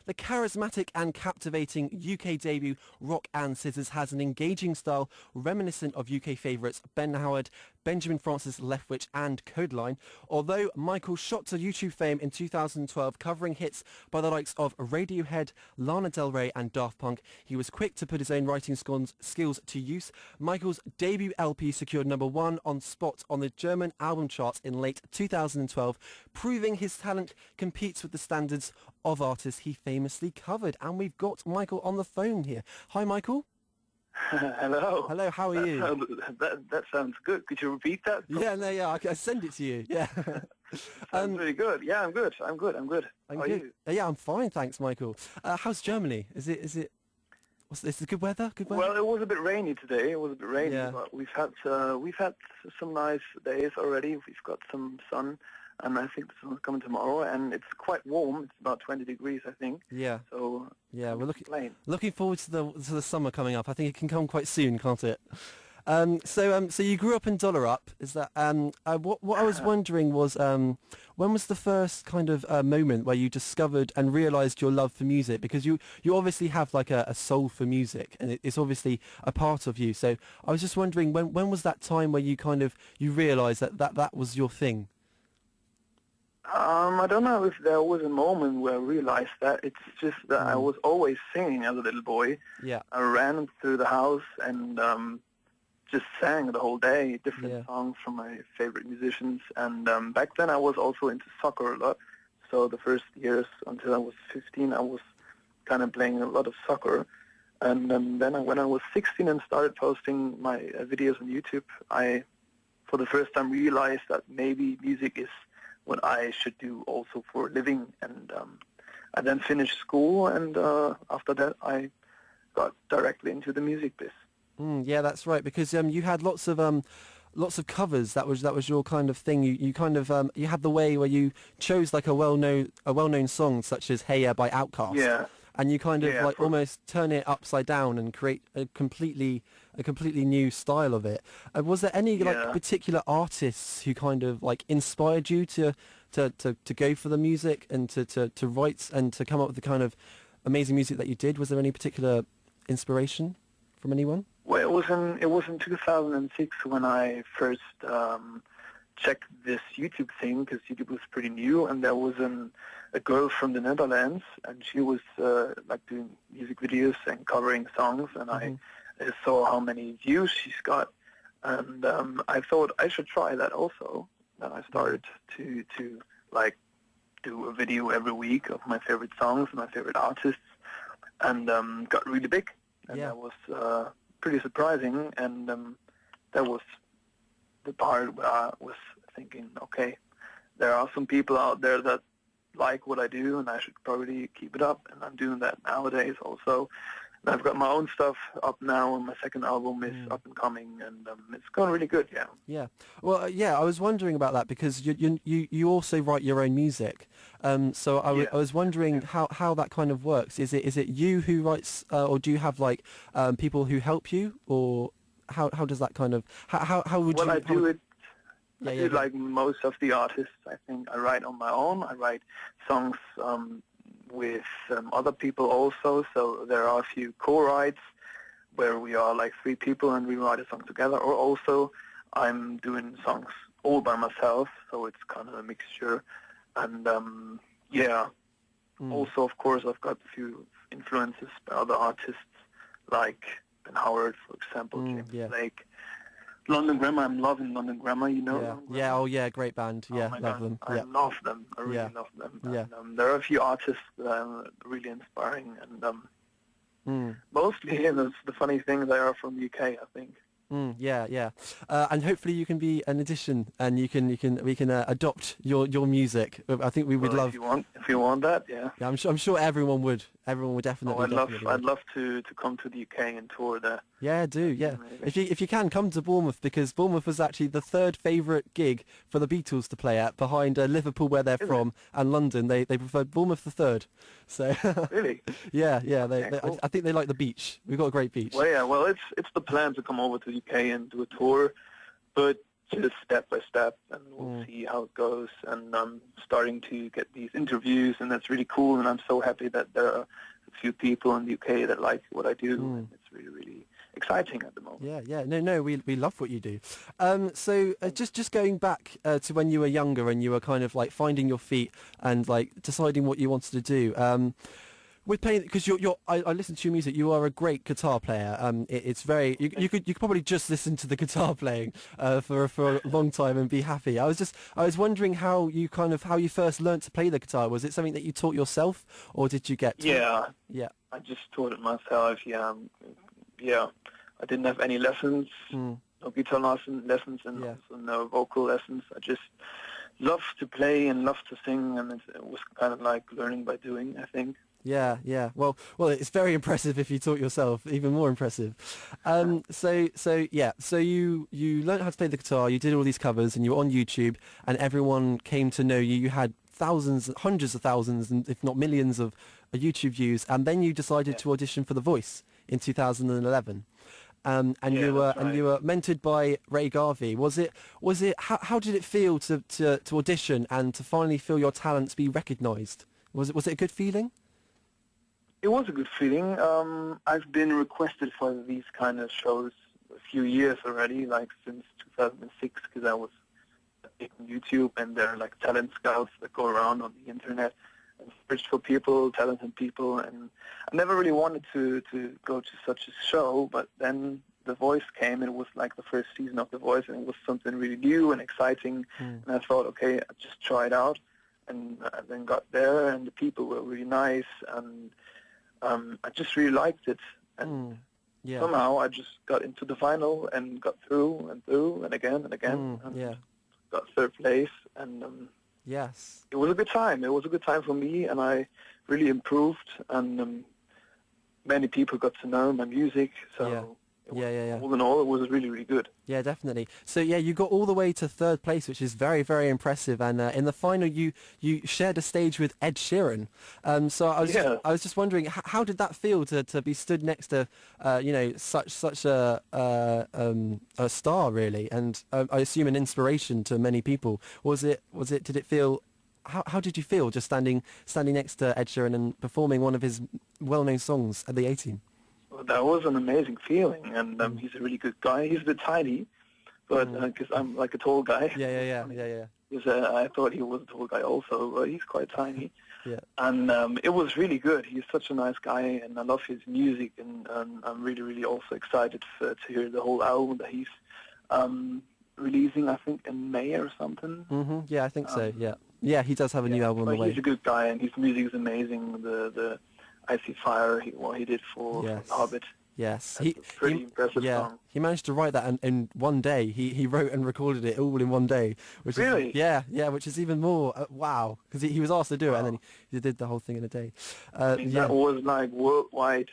The charismatic and captivating UK debut Rock and Scissors has an engaging style reminiscent of UK favourites Ben Howard, Benjamin Francis Leftwich and Codeline. Although Michael shot to YouTube fame in 2012 covering hits by the likes of Radiohead, Lana Del Rey and Daft Punk, he was quick to put his own writing skills to use. Michael's debut LP secured #1 on Spot on the German album charts in late 2012, proving his talent competes with the standards of artists he famously covered. And we've got Michael on the phone here. Hi, Michael. Hello. Hello, how are you? That sounds good. Could you repeat that? Yeah, I send it to you. Yeah. Sounds really good. Yeah, I'm good. How are you? Yeah, I'm fine, thanks, Michael. How's Germany? Is it good weather? Well, it was a bit rainy today. Yeah. But we've had some nice days already. We've got some sun, and I think the sun's coming tomorrow. And it's quite warm. It's about 20 degrees, I think. Yeah. So yeah, we're looking forward to the summer coming up. I think it can come quite soon, can't it? So you grew up in Dollerup. Is that what I was wondering was when was the first kind of moment where you discovered and realised your love for music? Because you obviously have like a soul for music, and it's obviously a part of you. So I was just wondering when was that time where you realised that was your thing? I don't know if there was a moment where I realized that. It's just that I was always singing as a little boy. Yeah. I ran through the house and just sang the whole day, different songs from my favorite musicians. And back then I was also into soccer a lot. So the first years until I was 15, I was kind of playing a lot of soccer. And then when I was 16 and started posting my videos on YouTube, I, for the first time, realized that maybe music is what I should do also for a living. And I then finished school, and after that I got directly into the music biz. Yeah, that's right. Because you had lots of covers. That was your kind of thing. You had the way where you chose like a well-known song such as "Hey Ya" by Outkast. Yeah. And you kind of almost turn it upside down and create a completely new style of it. Was there any particular artists who kind of like inspired you to go for the music and to write and to come up with the kind of amazing music that you did? Was there any particular inspiration from anyone? Well, it was in 2006 when I first checked this YouTube thing, because YouTube was pretty new, and there was a girl from the Netherlands, and she was like doing music videos and covering songs, and I saw how many views she's got, and I thought I should try that also. And I started to like do a video every week of my favorite songs, my favorite artists, and got really big, and that was pretty surprising, and that was the part where I was thinking, okay, there are some people out there that like what I do, and I should probably keep it up, and I'm doing that nowadays also. And I've got my own stuff up now, and my second album is up and coming, and it's going really good, yeah. Yeah. Well, I was wondering about that, because you also write your own music. So I was wondering how that kind of works. Is it you who writes, or do you have like people who help you, or how does that kind of how would you? Well, I do it. Yeah, I do like most of the artists. I think I write on my own. I write songs with other people also. So there are a few co-writes where we are like 3 people and we write a song together. Or also I'm doing songs all by myself. So it's kind of a mixture. And also of course I've got a few influences by other artists like Ben Howard, for example, James Blake. London Grammar, I'm loving London Grammar, you know. Yeah, great band. Yeah, love them. I love them. I really love them. And, there are a few artists that are really inspiring, and mostly, that's the funny thing, they are from the UK, I think. And hopefully you can be an addition, and we can adopt your music. I think we would love. If you want that, yeah. Yeah, I'm sure everyone would. Everyone would definitely. I'd love to come to the UK and tour there. Yeah, do. Yeah. If you can, come to Bournemouth, because Bournemouth was actually the 3rd favourite gig for the Beatles to play at, behind Liverpool, where they're from, and London. They preferred Bournemouth the 3rd. So. Really? Yeah. Cool. I think they like the beach. We've got a great beach. Well, yeah. Well, it's the plan to come over to the UK and do a tour, but just step by step, and we'll see how it goes. And I'm starting to get these interviews, and that's really cool. And I'm so happy that there are a few people in the UK that like what I do. And it's really, really exciting at the moment. Yeah. No, we love what you do. So just going back to when you were younger and you were kind of like finding your feet and like deciding what you wanted to do. With playing, because I listen to your music. You are a great guitar player. It's very. You could probably just listen to the guitar playing for a long time and be happy. I was wondering how you first learned to play the guitar. Was it something that you taught yourself, or did you get? Yeah. Yeah. I just taught it myself. Yeah. I didn't have any lessons, no guitar lessons, and also no vocal lessons. I just loved to play and loved to sing, and it was kind of like learning by doing, I think. Yeah. Well, it's very impressive if you taught yourself. Even more impressive. So you learned how to play the guitar. You did all these covers, and you were on YouTube, and everyone came to know you. You had thousands, hundreds of thousands, and if not millions of YouTube views. And then you decided to audition for The Voice in 2011. And you were mentored by Ray Garvey. Was it how did it feel to audition and to finally feel your talents be recognised? Was it a good feeling? It was a good feeling. I've been requested for these kind of shows a few years already, like since 2006, because I was on YouTube, and there are like talent scouts that go around on the internet and search for people, talented people, and I never really wanted to go to such a show, but then The Voice came, and it was like the first season of The Voice, and it was something really new and exciting, and I thought, okay, I'll just try it out, and I then got there, and the people were really nice, and I just really liked it, and somehow I just got into the final and got through and again and again, and got third place, and yes, it was a good time. It was a good time for me, and I really improved, and many people got to know my music, so all in all, it was really, really good. Yeah, definitely. So you got all the way to third place, which is very, very impressive. And in the final, you shared a stage with Ed Sheeran. So I was just wondering, how did that feel to be stood next to such a star, really, and I assume an inspiration to many people. Did it feel? How did you feel just standing next to Ed Sheeran and performing one of his well-known songs at the A-Team? Well, that was an amazing feeling, and he's a really good guy. He's a bit tiny, but because I'm like a tall guy. Yeah. Because I thought he was a tall guy also, but he's quite tiny. Yeah. And it was really good. He's such a nice guy, and I love his music, and I'm really, really also excited to hear the whole album that he's releasing, I think, in May or something. Mm-hmm. Yeah, I think so, Yeah, he does have a new album on the way. He's a good guy, and his music is amazing. The I See Fire, what he did for Hobbit. Yes, That's a pretty impressive song. He managed to write that in one day. He wrote and recorded it all in one day. Which really? Is, which is even more wow, because he was asked to do it, and then he did the whole thing in a day. That was like worldwide,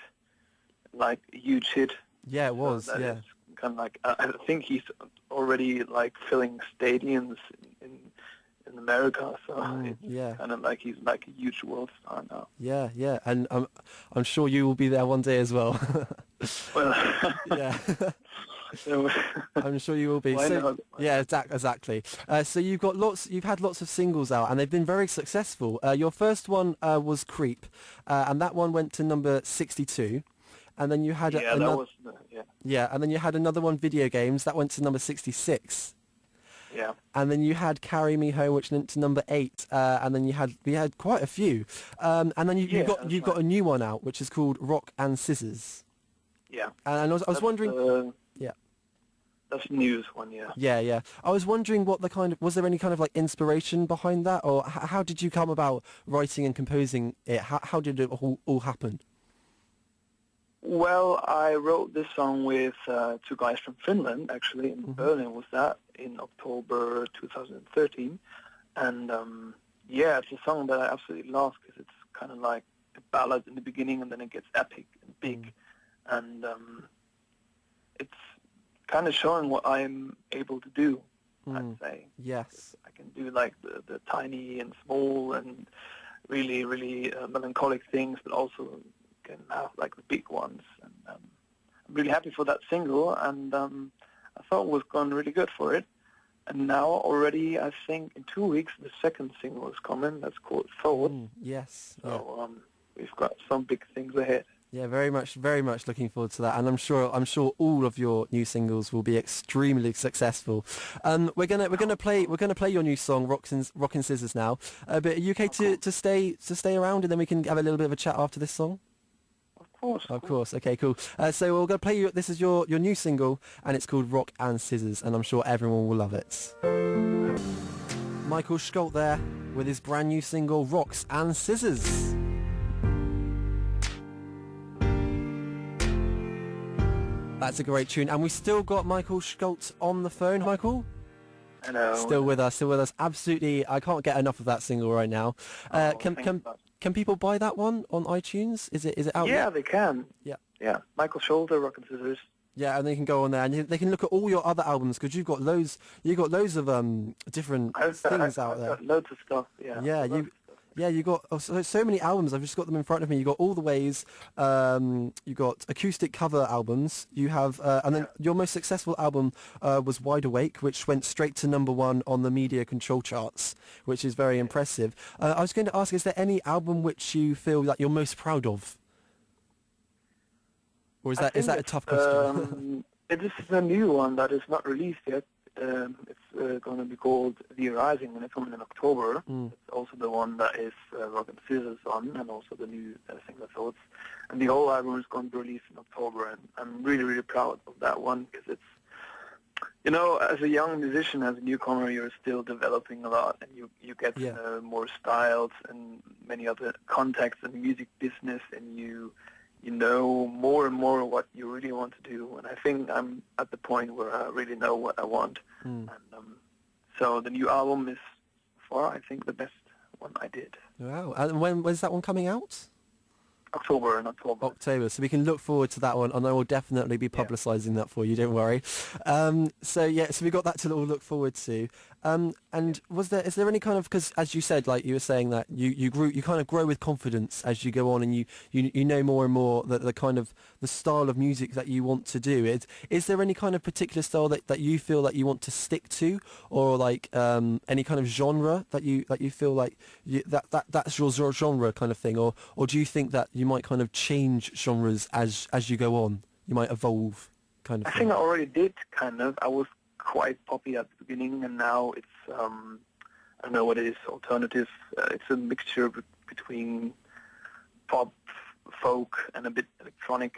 like a huge hit. Yeah, it was. So that is kind of like I think he's already like filling stadiums in America, so it's kind of like he's like a huge world star now. Yeah, and I'm sure you will be there one day as well. Well, yeah, I'm sure you will be. Why not? Yeah, exactly. So you've had lots of singles out, and they've been very successful. Your first one was Creep, and that one went to number 62. And then you had and then you had another one, Video Games, that went to number 66. Yeah. And then you had Carry Me Home, which went to number 8, and then we had quite a few. And then you got a new one out, which is called Rock and Scissors. Yeah. And I was wondering. That's the news one, yeah. Yeah. I was wondering was there any kind of like inspiration behind that, or how did you come about writing and composing it? How did it all happen? Well, I wrote this song with two guys from Finland, actually, in Berlin was that, in October 2013. And, it's a song that I absolutely love because it's kind of like a ballad in the beginning and then it gets epic and big. And it's kind of showing what I'm able to do, I'd say. Yes. I can do like the tiny and small and really, really melancholic things, but also can have like the big ones, and I'm really happy for that single, and I thought it was going really good for it, And now already, I think in 2 weeks, the second single is coming. That's called Thought. Yes. So we've got some big things ahead. Yeah, very much looking forward to that, and I'm sure all of your new singles will be extremely successful. We're gonna play your new song, Rockin' Scissors now. But are you okay to stay around, and then we can have a little bit of a chat after this song? Of course. Okay, cool. So we're gonna play you. This is your new single, and it's called Rock and Scissors, and I'm sure everyone will love it. Michael Scholt there with his brand new single, Rocks and Scissors. That's a great tune. And we still got Michael Scholt on the phone. Michael? Hello. Still with us. Absolutely. I can't get enough of that single right now. Can people buy that one on iTunes? Is it out Yeah, yet? they can. Yeah. Yeah. Michael Scholter, Rock and Scissors. Yeah, and they can go on there and they can look at all your other albums because you've got loads of different things out there. I've got loads of stuff. Yeah. Yeah, you got so many albums. I've just got them in front of me. You got All the Ways. You got acoustic cover albums. You have, and then your most successful album was Wide Awake, which went straight to #1 on the media control charts, which is very impressive. I was going to ask, is there any album which you feel that you're most proud of, or is that a tough question? This is a new one that is not released yet. It's going to be called The Rising, and it's coming in October. It's also the one that is Rock and Scissors on, and also the new single Thoughts. And the whole album is going to be released in October, and I'm really, really proud of that one because it's, as a young musician, as a newcomer, you're still developing a lot, and you get more styles and many other contacts in the music business, and you know more and more what you really want to do. And I think I'm at the point where I really know what I want. And so the new album is far, I think, the best one I did. Wow. And when's that one coming out? October. So we can look forward to that one, and I will definitely be publicising that for you, don't worry. So we got that to all look forward to. And is there any kind of, because as you said, like you were saying that you kind of grow with confidence as you go on, and you know more and more the kind of the style of music that you want to do. Is there any kind of particular style that you feel that you want to stick to, or like any kind of genre that you feel like that's your genre kind of thing, or do you think that you might kind of change genres as you go on? You might evolve kind of I thing. think I already did, kind of. I was quite poppy at the beginning, and now it's, I don't know what it is, alternative. It's a mixture between pop, folk, and a bit electronic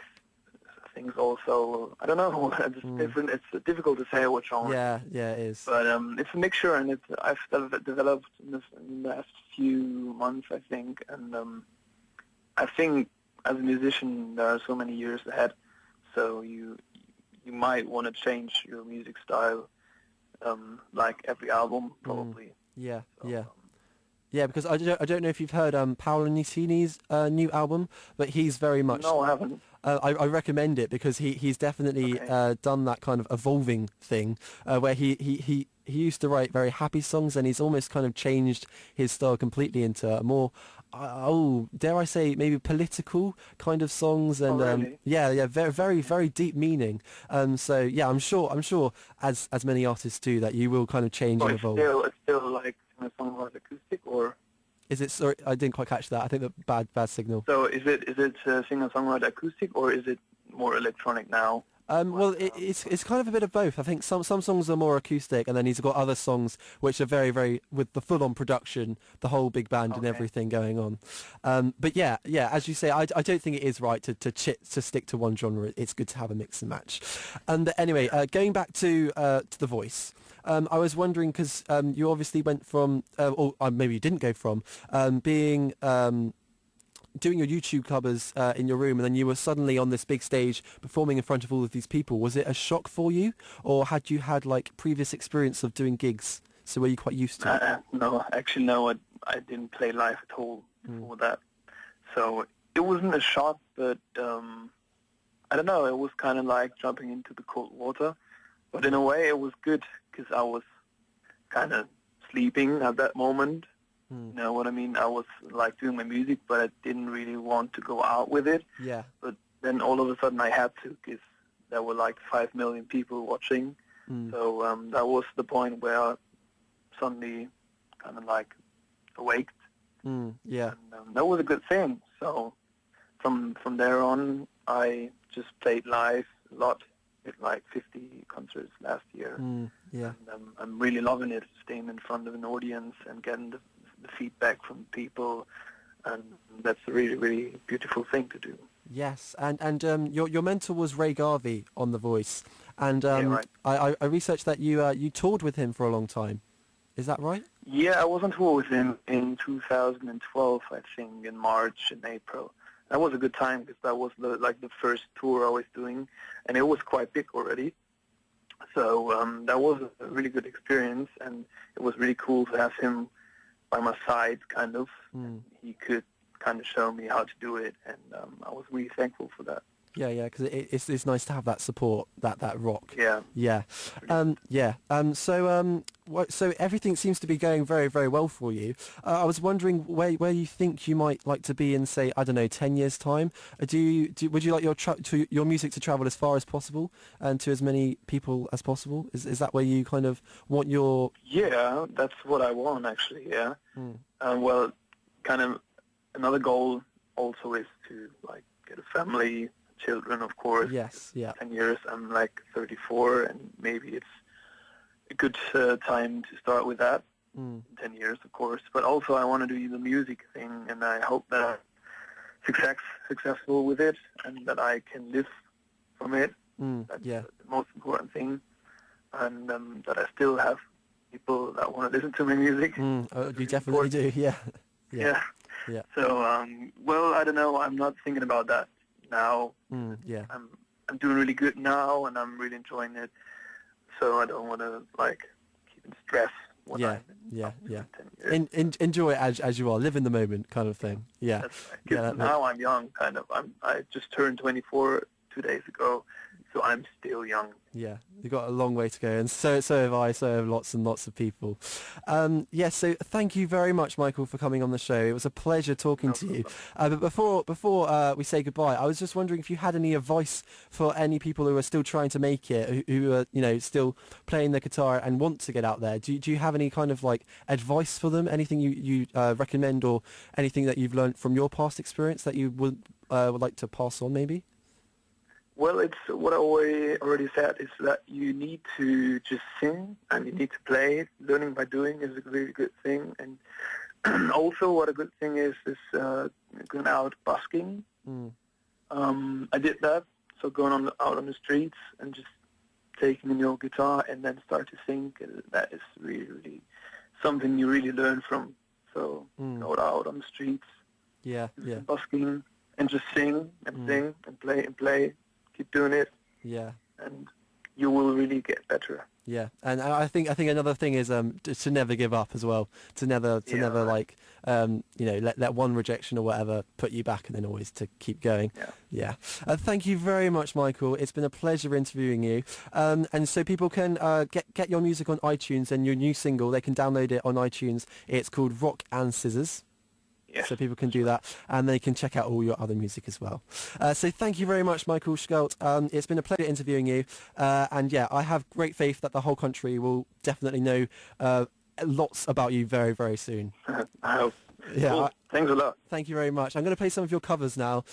things also. I don't know. It's different. It's difficult to say what genre. Yeah, it is. But it's a mixture, and I've developed in the last few months, I think. And I think as a musician, there are so many years ahead. So you might want to change your music style, like every album, probably. Yeah. Because I don't know if you've heard Paolo Nutini's new album, but he's very much. No, I haven't. I recommend it because he's definitely done that kind of evolving thing where he used to write very happy songs, and he's almost kind of changed his style completely into a more, dare I say, maybe political kind of songs, and really? Very, very, very deep meaning. So yeah, I'm sure as many artists do that, you will kind of change and evolve. It's still like a song about acoustic, or is it? Sorry, I didn't quite catch that. I think the bad signal. So is it singer-songwriter acoustic, or is it more electronic now? Well, it's kind of a bit of both. I think some songs are more acoustic, and then he's got other songs which are very, very with the full-on production, the whole big band and everything going on. But yeah, as you say, I don't think it is right to stick to one genre. It's good to have a mix and match. And anyway, going back to The Voice. I was wondering because you obviously went from, or maybe you didn't go from, being doing your YouTube covers in your room, and then you were suddenly on this big stage performing in front of all of these people. Was it a shock for you, or had you had like previous experience of doing gigs? So were you quite used to it? No, actually, no. I didn't play live at all before that. So it wasn't a shock, but I don't know. It was kind of like jumping into the cold water. But in a way, it was good because I was kind of sleeping at that moment. You know what I mean? I was like doing my music, but I didn't really want to go out with it. Yeah. But then all of a sudden I had to because there were like 5 million people watching. So that was the point where I suddenly kind of like awaked. Yeah. And that was a good thing. So from there on, I just played live a lot. Did like 50 concerts last year. Yeah. And I'm really loving it, staying in front of an audience and getting the feedback from people. And that's a really, really beautiful thing to do. Yes, and your mentor was Ray Garvey on The Voice, and Yeah, right. I researched that you toured with him for a long time. Is that right? Yeah, I was on tour with him in 2012, I think, in March and April. That was a good time because that was the first tour I was doing, and it was quite big already. So that was a really good experience, and it was really cool to have him by my side, kind of. He could kind of show me how to do it, and I was really thankful for that. Yeah, because it's nice to have that support, that rock. Yeah. So everything seems to be going very, very well for you. I was wondering where you think you might like to be in, say, I don't know, 10 years' time. Would you like your music to travel as far as possible and to as many people as possible? Is that where you kind of want your? Yeah, that's what I want actually. Yeah. Well, kind of another goal also is to like get a family. Children, of course. Yes, yeah. 10 years, I'm like 34, and maybe it's a good time to start with that. 10 years, of course. But also I want to do the music thing, and I hope that I'm successful with it, and that I can live from it. That's the most important thing. And that I still have people that want to listen to my music. You definitely do, yeah. Yeah. So, well, I don't know. I'm not thinking about that now. I'm doing really good now, and I'm really enjoying it. So I don't want to like keep in stress. Yeah. 10 years. Enjoy it as you are. Live in the moment, kind of thing. Yeah. That's right. Now I'm young, kind of. I just turned 24 2 days ago, so I'm still young. Yeah, you've got a long way to go, and so have I, so have lots and lots of people. So thank you very much, Michael, for coming on the show. It was a pleasure talking to you. But before we say goodbye, I was just wondering if you had any advice for any people who are still trying to make it, who are still playing the guitar and want to get out there. Do you have any kind of like advice for them? Anything you recommend, or anything that you've learned from your past experience that you would like to pass on, maybe? Well, it's what I already said, is that you need to just sing and you need to play. Learning by doing is a really good thing. And also what a good thing is going out busking. I did that, so going out on the streets and just taking in your guitar and then start to sing, that is really, really something you really learn from. So go out on the streets, busking, and just sing and sing and play. Keep doing it. Yeah. And you will really get better. Yeah, and I think another thing is to never give up as well. To never like let one rejection or whatever put you back, and then always to keep going. Yeah. Thank you very much, Michael. It's been a pleasure interviewing you. And so people can get your music on iTunes, and your new single, they can download it on iTunes. It's called Rock and Scissors. Yes. So people can do that, and they can check out all your other music as well. So thank you very much, Michael Schult. It's been a pleasure interviewing you. And I have great faith that the whole country will definitely know lots about you very, very soon. I hope. Yeah. Cool. Thanks a lot. Thank you very much. I'm going to play some of your covers now.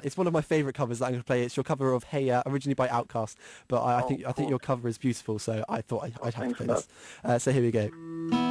It's one of my favourite covers that I'm going to play. It's your cover of Hey Ya, originally by Outkast. But I think your cover is beautiful, so I thought I'd have to play this. So here we go.